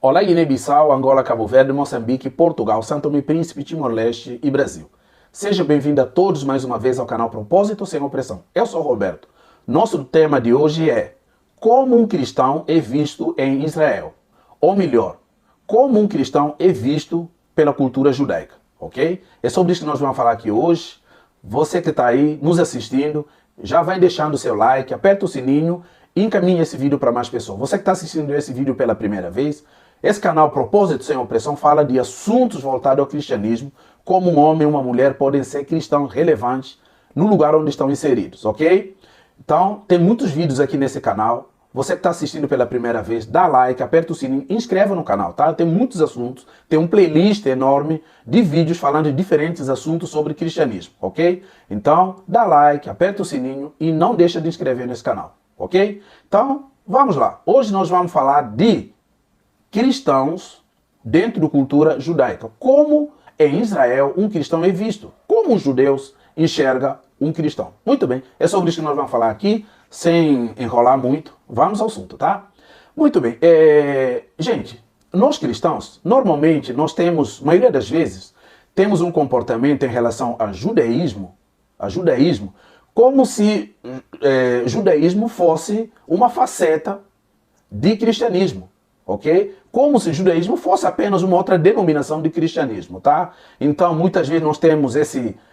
Olá, Guiné-Bissau, Angola, Cabo Verde, Moçambique, Portugal, São Tomé e Príncipe, Timor-Leste e Brasil. Seja bem-vindo a todos mais uma vez ao canal Propósito Sem Opressão. Eu sou Roberto. Nosso tema de hoje é como um cristão é visto em Israel. Ou melhor, como um cristão é visto pela cultura judaica, ok? É sobre isso que nós vamos falar aqui hoje. Você que está aí nos assistindo, já vai deixando o seu like, aperta o sininho e encaminhe esse vídeo para mais pessoas. Você que está assistindo esse vídeo pela primeira vez, esse canal Propósito Sem Opressão fala de assuntos voltados ao cristianismo, como um homem e uma mulher podem ser cristãos relevantes no lugar onde estão inseridos, ok? Então, tem muitos vídeos aqui nesse canal. Você que está assistindo pela primeira vez, dá like, aperta o sininho, inscreva no canal, tá? Tem muitos assuntos, tem um playlist enorme de vídeos falando de diferentes assuntos sobre cristianismo, ok? Então, dá like, aperta o sininho e não deixa de inscrever nesse canal, ok? Então, vamos lá. Hoje nós vamos falar de cristãos dentro da cultura judaica. Como em Israel um cristão é visto? Como os judeus enxergam um cristão? Muito bem, é sobre isso que nós vamos falar aqui, sem enrolar muito. Vamos ao assunto, tá? Muito bem. Gente, nós cristãos, normalmente, nós temos, maioria das vezes, temos um comportamento em relação a judaísmo, como se judaísmo fosse uma faceta de cristianismo. Ok? Como se o judaísmo fosse apenas uma outra denominação de cristianismo, tá? Então, muitas vezes nós temos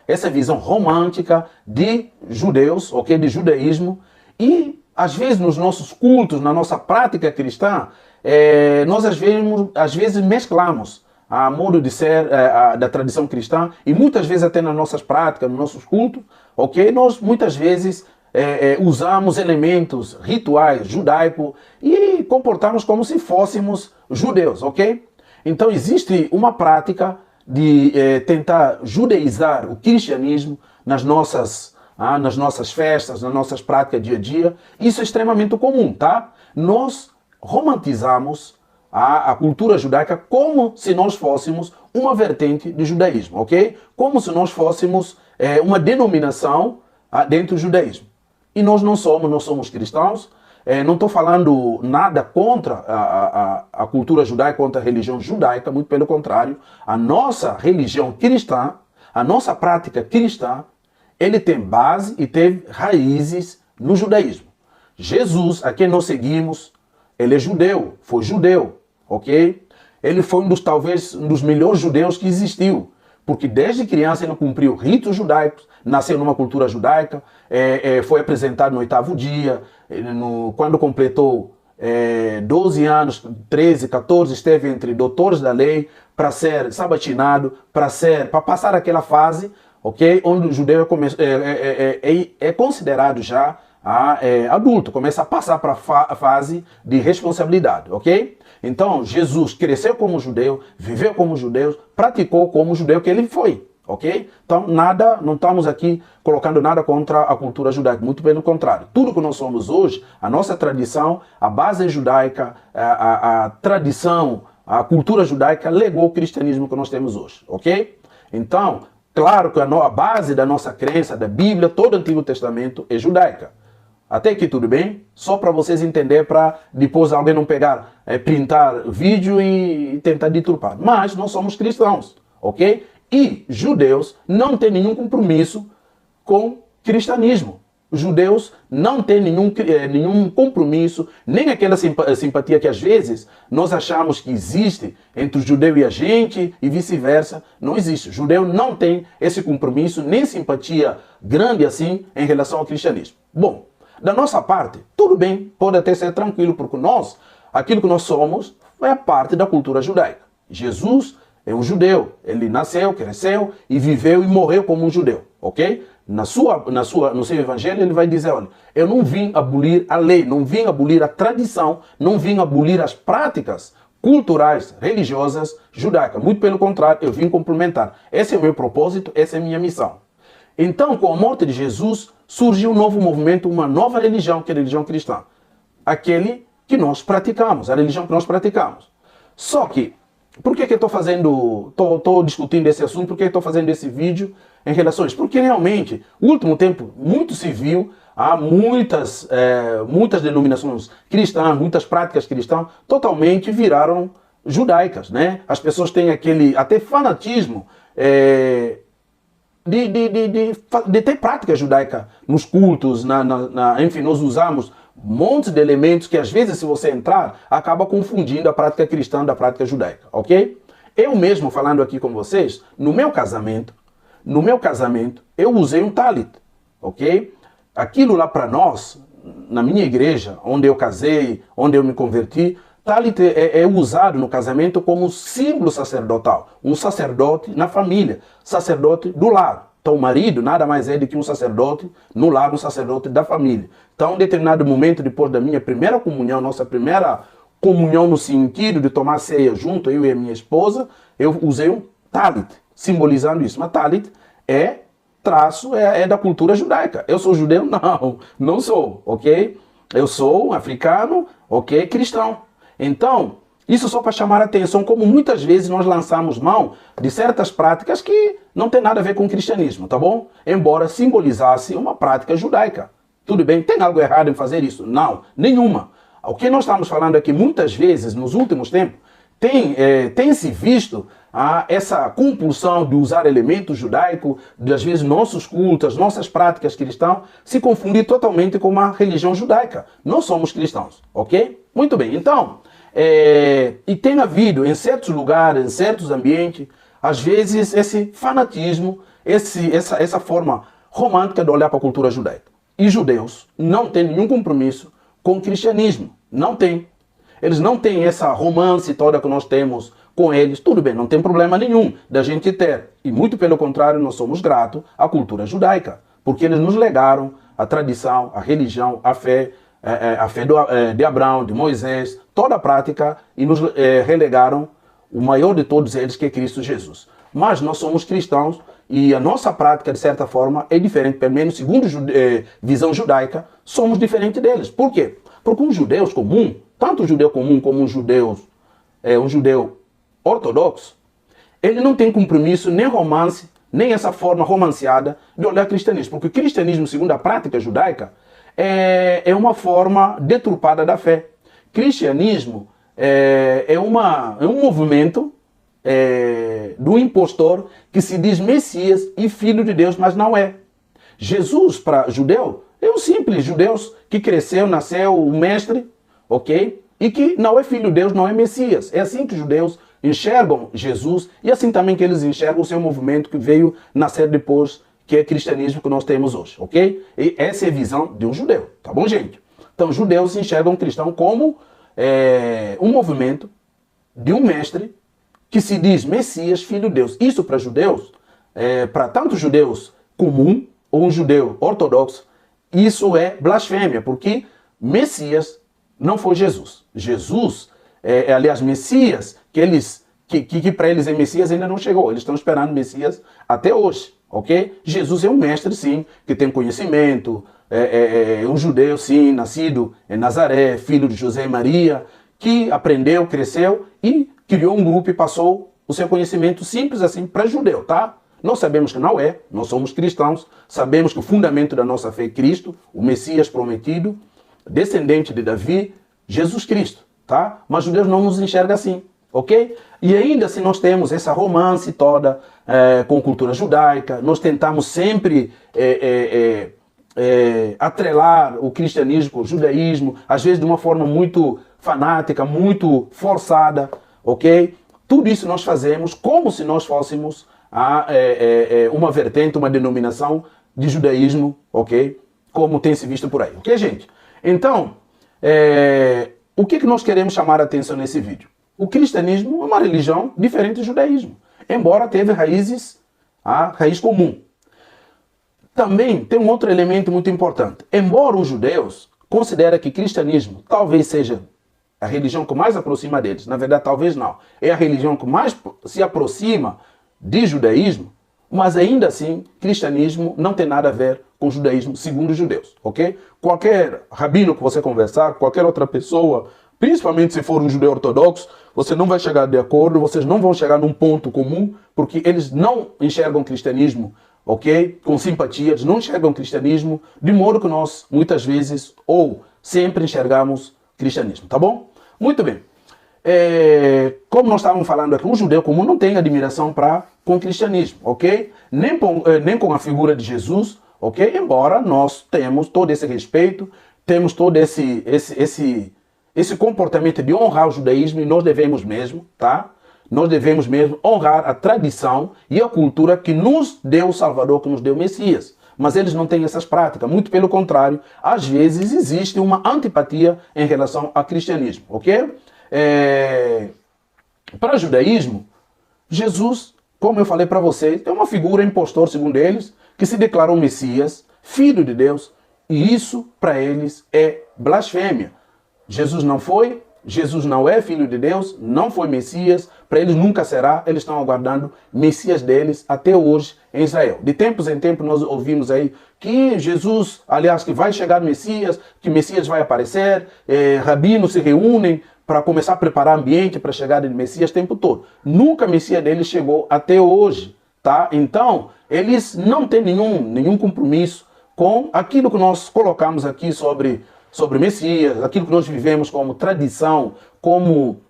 essa visão romântica de judeus, ok? De judaísmo. E, às vezes, nos nossos cultos, na nossa prática cristã, nós, às vezes, mesclamos a modo de ser da tradição cristã e, muitas vezes, até nas nossas práticas, nos nossos cultos, ok? Nós, muitas vezes, usamos elementos rituais judaicos e comportamos como se fôssemos judeus, ok? Então existe uma prática de tentar judaizar o cristianismo nas nossas festas, nas nossas práticas dia a dia. Isso é extremamente comum, tá? Nós romantizamos a cultura judaica como se nós fôssemos uma vertente do judaísmo, ok? Como se nós fôssemos uma denominação dentro do judaísmo. E nós não somos, nós somos cristãos. Não estou falando nada contra a cultura judaica, contra a religião judaica, muito pelo contrário. A nossa religião cristã, a nossa prática cristã, ele tem base e teve raízes no judaísmo. Jesus, a quem nós seguimos, ele é judeu, foi judeu, ok? Ele foi talvez um dos melhores judeus que existiu. Porque desde criança ele cumpriu ritos judaicos, nasceu numa cultura judaica, foi apresentado no 8º dia, quando completou 12 anos, 13, 14, esteve entre doutores da lei para ser sabatinado, para passar aquela fase, ok? Onde o judeu é considerado já adulto, começa a passar para a fase de responsabilidade, ok? Então, Jesus cresceu como judeu, viveu como judeu, praticou como judeu que ele foi, ok? Então, não estamos aqui colocando nada contra a cultura judaica, muito pelo contrário. Tudo que nós somos hoje, a nossa tradição, a base judaica, a tradição, a cultura judaica legou o cristianismo que nós temos hoje, ok? Então, claro que a base da nossa crença, da Bíblia, todo o Antigo Testamento é judaica. Até aqui tudo bem? Só para vocês entenderem, para depois alguém não pegar, printar vídeo e tentar deturpar. Mas nós somos cristãos, ok? E judeus não têm nenhum compromisso com cristianismo. Os judeus não têm nenhum compromisso, nem aquela simpatia que às vezes nós achamos que existe entre o judeu e a gente e vice-versa. Não existe. O judeu não tem esse compromisso, nem simpatia grande assim em relação ao cristianismo. Bom, da nossa parte, tudo bem, pode até ser tranquilo, porque aquilo que nós somos, é parte da cultura judaica. Jesus é um judeu, ele nasceu, cresceu e viveu e morreu como um judeu, ok? No seu evangelho ele vai dizer, olha, eu não vim abolir a lei, não vim abolir a tradição, não vim abolir as práticas culturais, religiosas judaicas. Muito pelo contrário, eu vim complementar. Esse é o meu propósito, essa é a minha missão. Então, com a morte de Jesus, surgiu um novo movimento, uma nova religião, que é a religião cristã. Aquele que nós praticamos, a religião que nós praticamos. Só que, por que eu estou discutindo esse assunto, por que eu estou fazendo esse vídeo em relação a isso? Porque realmente, no último tempo, muito se viu, há muitas denominações cristãs, muitas práticas cristãs, totalmente viraram judaicas, né? As pessoas têm aquele até fanatismo de ter prática judaica nos cultos, enfim, nós usamos um monte de elementos que às vezes, se você entrar, acaba confundindo a prática cristã da prática judaica, ok? Eu mesmo, falando aqui com vocês, no meu casamento, eu usei um talit, ok? Aquilo lá para nós, na minha igreja, onde eu casei, onde eu me converti, talit é usado no casamento como símbolo sacerdotal. Um sacerdote na família, sacerdote do lar. Então o marido nada mais é do que um sacerdote no lar, um sacerdote da família. Então, em um determinado momento, depois da minha primeira comunhão, nossa primeira comunhão no sentido de tomar ceia junto, eu e a minha esposa, eu usei um talit, simbolizando isso. Mas talit é traço, é da cultura judaica. Eu sou judeu? Não sou, ok? Eu sou africano, ok? Cristão. Então, isso só para chamar a atenção, como muitas vezes nós lançamos mão de certas práticas que não tem nada a ver com o cristianismo, tá bom? Embora simbolizasse uma prática judaica. Tudo bem? Tem algo errado em fazer isso? Não, nenhuma. O que nós estamos falando aqui, muitas vezes, nos últimos tempos, tem se visto essa compulsão de usar elementos judaicos, de às vezes nossos cultos, nossas práticas cristãs, se confundir totalmente com uma religião judaica. Nós somos cristãos, ok? Muito bem, então, e tem havido em certos lugares, em certos ambientes, às vezes esse fanatismo, essa forma romântica de olhar para a cultura judaica. E judeus não têm nenhum compromisso com o cristianismo, não tem. Eles não têm essa romance toda que nós temos com eles. Tudo bem, não tem problema nenhum da gente ter. E muito pelo contrário, nós somos gratos à cultura judaica, porque eles nos legaram a tradição, a religião, a fé de Abraão, de Moisés, toda a prática, e nos relegaram o maior de todos eles, que é Cristo Jesus. Mas nós somos cristãos e a nossa prática, de certa forma, é diferente, pelo menos segundo visão judaica, somos diferentes deles. Por quê? Porque um judeu comum, tanto um judeu comum como um judeu ortodoxo, ele não tem compromisso, nem romance, nem essa forma romanceada de olhar o cristianismo. Porque o cristianismo, segundo a prática judaica, é uma forma deturpada da fé. Cristianismo é um movimento do impostor que se diz Messias e Filho de Deus, mas não é. Jesus, para judeu, é um simples judeu que cresceu, nasceu, o mestre, ok? E que não é Filho de Deus, não é Messias. É assim que os judeus enxergam Jesus e assim também que eles enxergam o seu movimento que veio nascer depois, que é o cristianismo que nós temos hoje, ok? E essa é a visão de um judeu, tá bom, gente? Então, os judeus enxergam o cristão como um movimento de um mestre que se diz Messias, Filho de Deus. Isso para judeus, para tanto judeus comum ou um judeu ortodoxo, isso é blasfêmia, porque Messias não foi Jesus. Jesus, aliás, Messias, que para eles é Messias, ainda não chegou. Eles estão esperando Messias até hoje, ok? Jesus é um mestre, sim, que tem conhecimento, um judeu, sim, nascido em Nazaré, filho de José e Maria, que aprendeu, cresceu e criou um grupo e passou o seu conhecimento simples assim para judeu, tá? Nós sabemos que não é, nós somos cristãos, sabemos que o fundamento da nossa fé é Cristo, o Messias prometido, descendente de Davi, Jesus Cristo, tá? Mas judeus não nos enxergam assim, ok? E ainda assim nós temos essa romance toda com cultura judaica, nós tentamos sempre atrelar o cristianismo com o judaísmo, às vezes de uma forma muito fanática, muito forçada, ok? Tudo isso nós fazemos como se nós fôssemos uma vertente, uma denominação de judaísmo, ok? Como tem se visto por aí, ok, gente? Então, o que nós queremos chamar a atenção nesse vídeo? O cristianismo é uma religião diferente do judaísmo, embora teve raiz comum. Também tem um outro elemento muito importante. Embora os judeus considerem que o cristianismo talvez seja a religião que mais aproxima deles, na verdade talvez não, é a religião que mais se aproxima de judaísmo, mas ainda assim, cristianismo não tem nada a ver com judaísmo segundo os judeus, ok? Qualquer rabino que você conversar, qualquer outra pessoa, principalmente se for um judeu ortodoxo, você não vai chegar de acordo, vocês não vão chegar num ponto comum, porque eles não enxergam cristianismo, ok? Com simpatia, eles não enxergam cristianismo de modo que nós, muitas vezes, ou sempre enxergamos cristianismo, tá bom? Muito bem. como nós estávamos falando aqui, o judeu comum não tem admiração com o cristianismo, ok? Nem com a figura de Jesus, ok? Embora nós temos todo esse respeito, temos todo esse comportamento de honrar o judaísmo, e nós devemos mesmo, tá? Nós devemos mesmo honrar a tradição e a cultura que nos deu o Salvador, que nos deu o Messias. Mas eles não têm essas práticas, muito pelo contrário, às vezes existe uma antipatia em relação ao cristianismo, ok? Para o judaísmo, Jesus, como eu falei para vocês, é uma figura impostor, segundo eles, que se declarou Messias, Filho de Deus, e isso para eles é blasfêmia. Jesus não foi, Jesus não é Filho de Deus, não foi Messias, para eles nunca será, eles estão aguardando Messias deles até hoje em Israel. De tempos em tempos nós ouvimos aí que Jesus, aliás, que vai chegar Messias, que Messias vai aparecer, rabinos se reúnem para começar a preparar ambiente para a chegada de Messias o tempo todo. Nunca Messias deles chegou até hoje, tá? Então, eles não têm nenhum compromisso com aquilo que nós colocamos aqui sobre Messias, aquilo que nós vivemos como tradição, como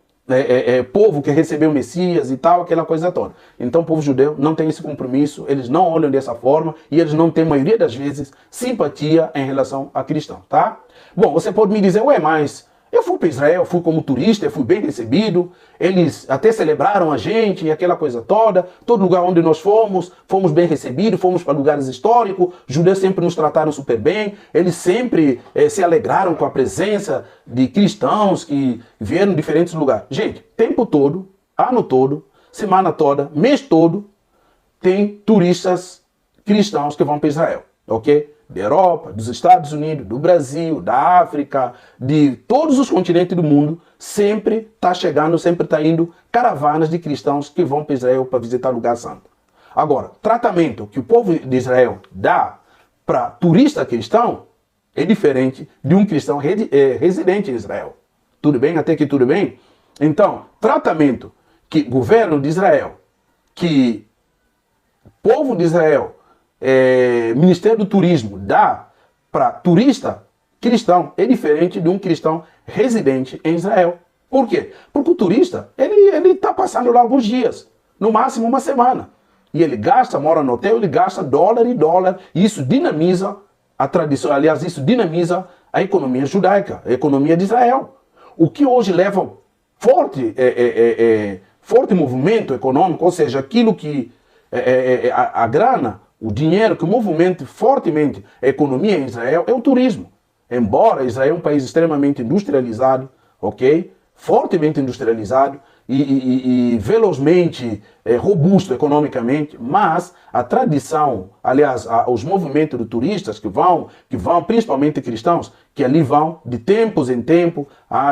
povo que recebeu Messias e tal, aquela coisa toda. Então o povo judeu não tem esse compromisso, eles não olham dessa forma e eles não têm, a maioria das vezes, simpatia em relação a cristão, tá? Bom, você pode me dizer, ué, mas eu fui para Israel, fui como turista, eu fui bem recebido, eles até celebraram a gente e aquela coisa toda, todo lugar onde nós fomos bem recebidos, fomos para lugares históricos, os judeus sempre nos trataram super bem, eles sempre se alegraram com a presença de cristãos que vieram de diferentes lugares. Gente, tempo todo, ano todo, semana toda, mês todo, tem turistas cristãos que vão para Israel, ok? Da Europa, dos Estados Unidos, do Brasil, da África, de todos os continentes do mundo, sempre está chegando, sempre está indo caravanas de cristãos que vão para Israel para visitar o lugar santo. Agora, tratamento que o povo de Israel dá para turista cristão é diferente de um cristão residente em Israel. Tudo bem? Até que tudo bem? Então, tratamento que o governo de Israel, que o povo de Israel, Ministério do Turismo dá para turista cristão é diferente de um cristão residente em Israel. Por quê? Porque o turista, ele está passando lá alguns dias, no máximo uma semana. E ele mora no hotel, ele gasta dólar e dólar. E isso dinamiza a tradição, aliás, isso dinamiza a economia judaica, a economia de Israel. O que hoje leva forte movimento econômico, ou seja, aquilo que a grana, o dinheiro que movimenta fortemente a economia em Israel é o turismo. Embora Israel é um país extremamente industrializado, ok? Fortemente industrializado e velozmente robusto economicamente, mas a tradição, aliás, os movimentos de turistas que vão principalmente cristãos, que ali vão de tempos em tempo,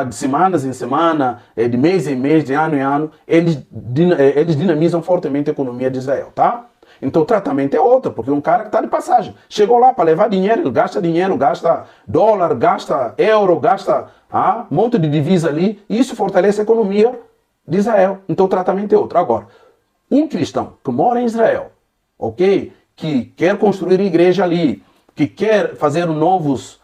de semanas em semana, de mês em mês, de ano em ano, eles dinamizam fortemente a economia de Israel, tá? Então o tratamento é outro, porque um cara que está de passagem, chegou lá para levar dinheiro, ele gasta dinheiro, gasta dólar, gasta euro, gasta um monte de divisa ali, e isso fortalece a economia de Israel. Então o tratamento é outro. Agora, um cristão que mora em Israel, ok? Que quer construir igreja ali, que quer fazer novos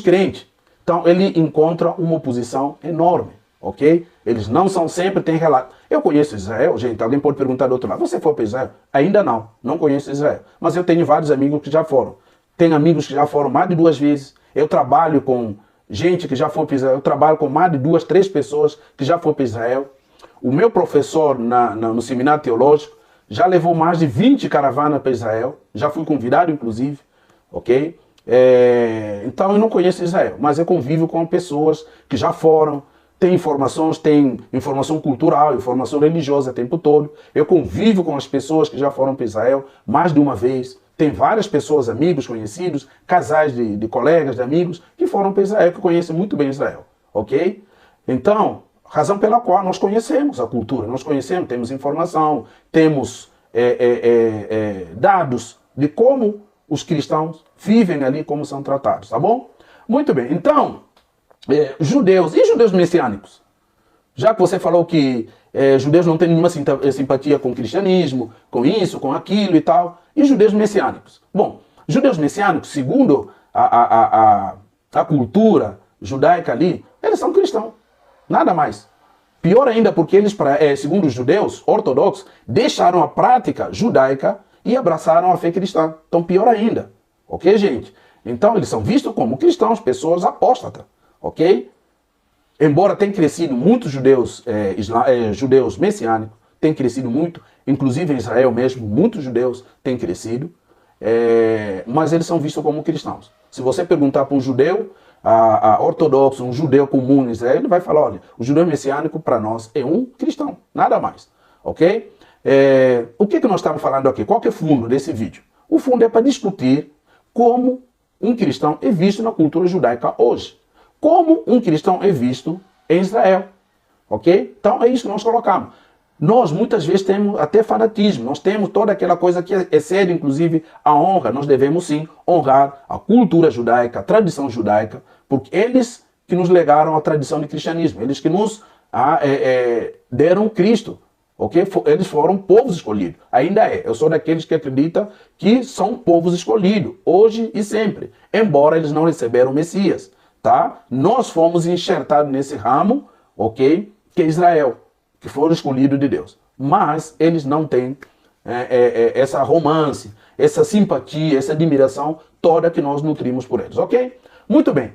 crentes, então ele encontra uma oposição enorme, ok? Eles não são sempre, tem relato. Eu conheço Israel, gente, alguém pode perguntar do outro lado, você foi para Israel? Ainda não conheço Israel. Mas eu tenho vários amigos que já foram. Tenho amigos que já foram mais de 2 vezes. Eu trabalho com gente que já foi para Israel. Eu trabalho com mais de 2, 3 pessoas que já foram para Israel. O meu professor no seminário teológico já levou mais de 20 caravanas para Israel. Já fui convidado, inclusive, ok? Então eu não conheço Israel, mas eu convivo com pessoas que já foram. Tem informação cultural, informação religiosa o tempo todo. Eu convivo com as pessoas que já foram para Israel mais de uma vez. Tem várias pessoas, amigos, conhecidos, casais de colegas, de amigos, que foram para Israel, que conhecem muito bem Israel. Ok? Então, razão pela qual nós conhecemos a cultura, nós conhecemos, temos informação, temos dados de como os cristãos vivem ali, como são tratados, tá bom? Muito bem, então... judeus e judeus messiânicos, já que você falou que judeus não têm nenhuma simpatia com o cristianismo, com isso, com aquilo e tal, e judeus messiânicos? Bom, judeus messiânicos, segundo a cultura judaica ali, eles são cristãos, nada mais. Pior ainda porque eles, segundo os judeus ortodoxos, deixaram a prática judaica e abraçaram a fé cristã. Então, pior ainda. Ok, gente? Então, eles são vistos como cristãos, pessoas apóstatas. Ok? Embora tenham crescido muitos judeus, judeus messiânicos, têm crescido muito, inclusive em Israel mesmo, muitos judeus têm crescido, mas eles são vistos como cristãos. Se você perguntar para um judeu ortodoxo, um judeu comum em Israel, ele vai falar, olha, o judeu messiânico para nós é um cristão, nada mais. Ok? O que nós estamos falando aqui? Qual que é o fundo desse vídeo? O fundo é para discutir como um cristão é visto na cultura judaica hoje. Como um cristão é visto em Israel. Ok? Então é isso que nós colocamos. Nós muitas vezes temos até fanatismo, nós temos toda aquela coisa que excede inclusive a honra. Nós devemos sim honrar a cultura judaica, a tradição judaica, porque eles que nos legaram a tradição do cristianismo, eles que nos deram Cristo. Okay? Eles foram povos escolhidos. Ainda é. Eu sou daqueles que acreditam que são povos escolhidos, hoje e sempre, embora eles não receberam o Messias. Tá? Nós fomos enxertados nesse ramo, ok? Que é Israel, que foram escolhidos de Deus. Mas eles não têm essa romance, essa simpatia, essa admiração toda que nós nutrimos por eles, ok? Muito bem.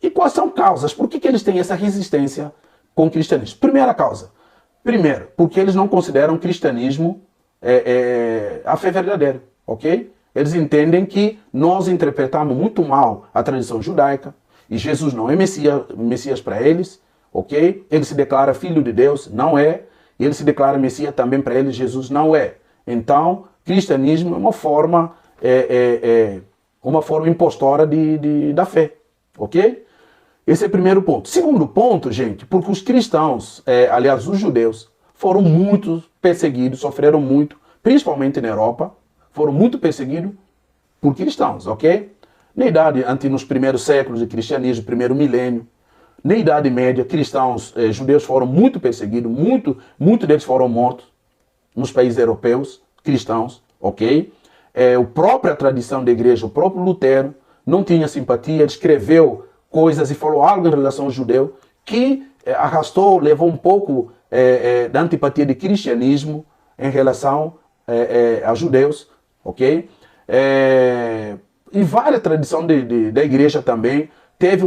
E quais são causas? Por que eles têm essa resistência com o cristianismo? Primeira causa. Primeiro, porque eles não consideram o cristianismo a fé verdadeira, ok? Eles entendem que nós interpretamos muito mal a tradição judaica e Jesus não é Messias para eles, ok? Ele se declara filho de Deus, não é. E ele se declara Messias também para eles, Jesus não é. Então, cristianismo é uma forma impostora da fé, ok? Esse é o primeiro ponto. Segundo ponto, gente, porque os cristãos, aliás, os judeus, foram muito perseguidos, sofreram muito, principalmente na Europa, foram muito perseguidos por cristãos, ok? Na idade, nos primeiros séculos de cristianismo, primeiro milênio, na Idade Média, cristãos, judeus foram muito perseguidos, muito deles foram mortos nos países europeus, cristãos, ok? A própria tradição da igreja, o próprio Lutero, não tinha simpatia, ele escreveu coisas e falou algo em relação ao judeu que levou um pouco da antipatia do cristianismo em relação aos judeus, ok? E várias tradições da igreja também teve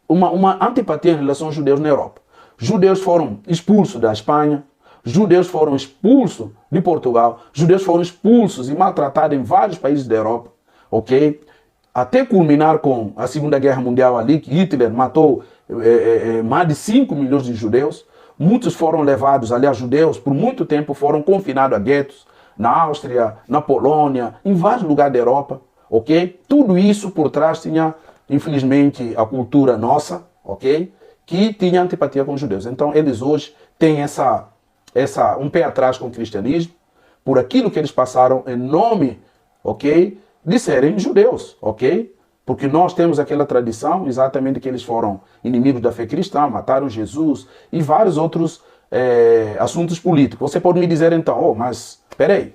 uma antipatia em relação aos judeus na Europa. Judeus foram expulsos da Espanha, judeus foram expulsos de Portugal, judeus foram expulsos e maltratados em vários países da Europa, ok? Até culminar com a Segunda Guerra Mundial ali, que Hitler matou mais de 5 milhões de judeus. Muitos foram levados, aliás, judeus, por muito tempo foram confinados a guetos, na Áustria, na Polônia, em vários lugares da Europa, ok? Tudo isso por trás tinha, infelizmente, a cultura nossa, ok? Que tinha antipatia com os judeus. Então, eles hoje têm um pé atrás com o cristianismo, por aquilo que eles passaram em nome, ok? De serem judeus, ok? Porque nós temos aquela tradição, exatamente, que eles foram inimigos da fé cristã, mataram Jesus e vários outros assuntos políticos. Você pode me dizer então, mas peraí,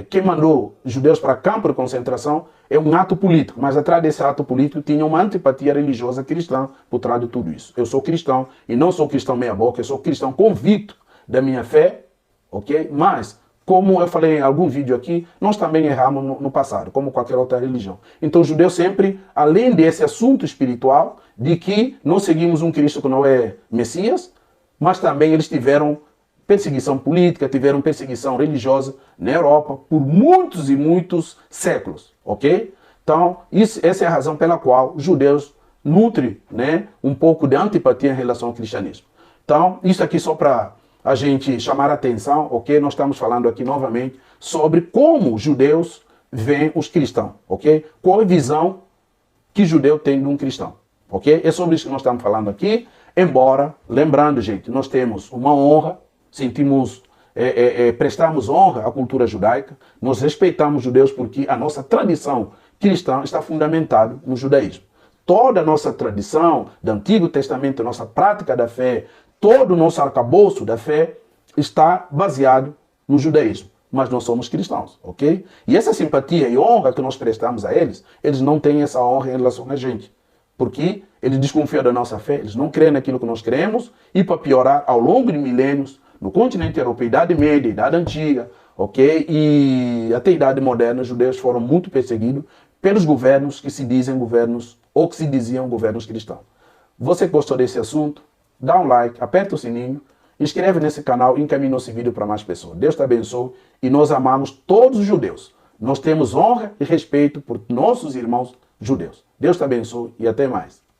quem mandou judeus para campo de concentração é um ato político, mas atrás desse ato político tinha uma antipatia religiosa cristã por trás de tudo isso. Eu sou cristão e não sou cristão meia boca, eu sou cristão convicto da minha fé, ok? Mas, como eu falei em algum vídeo aqui, nós também erramos no passado, como qualquer outra religião. Então, os judeus sempre, além desse assunto espiritual, de que nós seguimos um Cristo que não é Messias, mas também eles tiveram perseguição política, tiveram perseguição religiosa na Europa por muitos e muitos séculos, ok? Então, essa é a razão pela qual os judeus nutrem, né, um pouco de antipatia em relação ao cristianismo. Então, isso aqui só para a gente chamar a atenção, ok? Nós estamos falando aqui novamente sobre como os judeus veem os cristãos, ok? Qual a visão que o judeu tem de um cristão, ok? É sobre isso que nós estamos falando aqui, embora, lembrando, gente, nós temos uma honra, prestamos honra à cultura judaica, nós respeitamos os judeus porque a nossa tradição cristã está fundamentada no judaísmo. Toda a nossa tradição do Antigo Testamento, a nossa prática da fé, todo o nosso arcabouço da fé está baseado no judaísmo. Mas nós somos cristãos, ok? E essa simpatia e honra que nós prestamos a eles, eles não têm essa honra em relação a gente. Porque eles desconfiam da nossa fé, eles não creem naquilo que nós cremos, e para piorar, ao longo de milênios, no continente europeu, Idade Média, Idade Antiga, ok? E até a Idade Moderna, os judeus foram muito perseguidos pelos governos que se dizem governos, ou que se diziam governos cristãos. Você que gostou desse assunto, dá um like, aperta o sininho, inscreve nesse canal e encaminha esse vídeo para mais pessoas. Deus te abençoe e nós amamos todos os judeus. Nós temos honra e respeito por nossos irmãos judeus. Deus te abençoe e até mais.